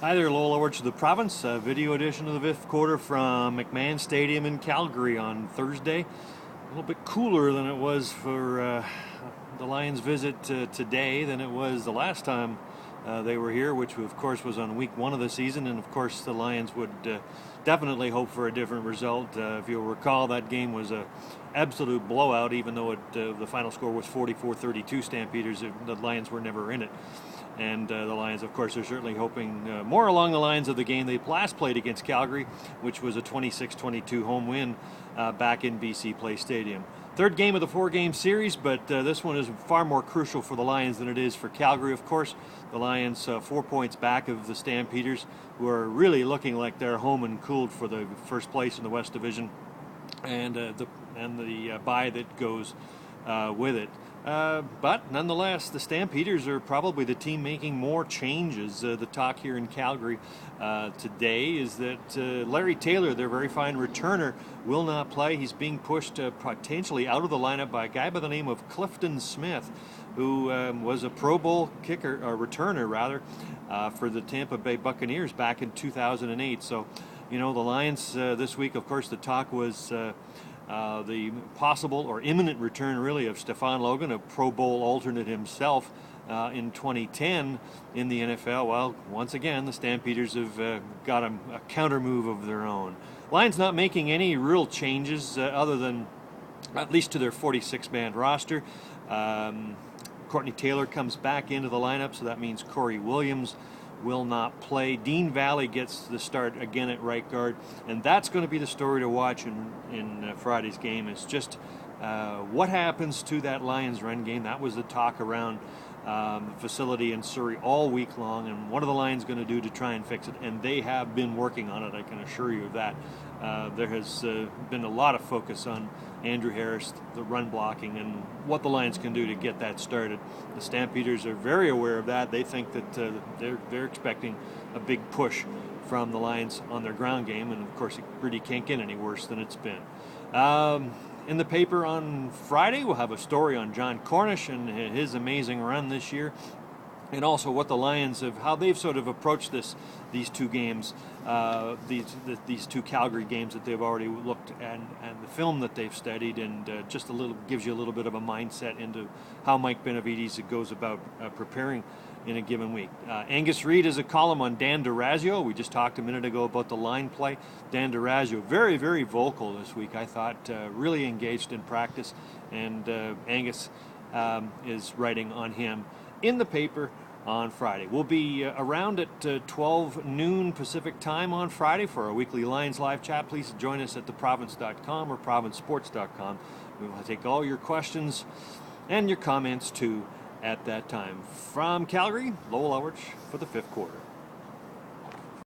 Hi there, Lowell over to the province. Video edition of the fifth quarter from McMahon Stadium in Calgary on Thursday. A little bit cooler than it was for the Lions' visit today than it was the last time they were here, which of course was on week one of the season. And of course, the Lions would definitely hope for a different result. If you'll recall, that game was a absolute blowout, even though the final score was 44-32 Stampeders. The Lions were never in it. And the Lions, of course, are certainly hoping more along the lines of the game they last played against Calgary, which was a 26-22 home win back in BC Place Stadium. Third game of the four-game series, but this one is far more crucial for the Lions than it is for Calgary, of course. The Lions 4 points back of the Stampeders, who are really looking like they're home and cooled for the first place in the West Division, and the bye that goes with it. But nonetheless, the Stampeders are probably the team making more changes. The talk here in Calgary today is that Larry Taylor, their very fine returner, will not play. He's being pushed potentially out of the lineup by a guy by the name of Clifton Smith, who was a Pro Bowl kicker, or returner rather, for the Tampa Bay Buccaneers back in 2008. So, the Lions this week, of course, the talk was the possible or imminent return, really, of Stefan Logan, a Pro Bowl alternate himself in 2010 in the NFL. Well, once again, the Stampeders have got a counter move of their own. Lions not making any real changes other than at least to their 46-man roster. Courtney Taylor comes back into the lineup, so that means Corey Williams will not play. Dean Valley gets the start again at right guard, and that's going to be the story to watch in Friday's game. It's just what happens to that Lions run game. That was the talk around the facility in Surrey all week long, and what are the Lions going to do to try and fix it? And they have been working on it, I can assure you of that. There has been a lot of focus on Andrew Harris, the run blocking, and what the Lions can do to get that started. The Stampeders are very aware of that. They think that they're expecting a big push from the Lions on their ground game, and of course it really can't get any worse than it's been. In the paper on Friday, we'll have a story on John Cornish and his amazing run this year, and also what the Lions have, how they've sort of approached these two games, these two Calgary games that they've already looked at, and the film that they've studied, and just gives you a little bit of a mindset into how Mike Benavides goes about preparing in a given week. Angus Reid has a column on Dan DeRazio. We just talked a minute ago about the line play. Dan DeRazio, very, very vocal this week, I thought, really engaged in practice, and Angus is writing on him in the paper on Friday. We'll be around at 12 noon Pacific time on Friday for our weekly Lions Live chat. Please join us at theprovince.com or provincesports.com. We will take all your questions and your comments too at that time. From Calgary, Lowell Elrich for the fifth quarter.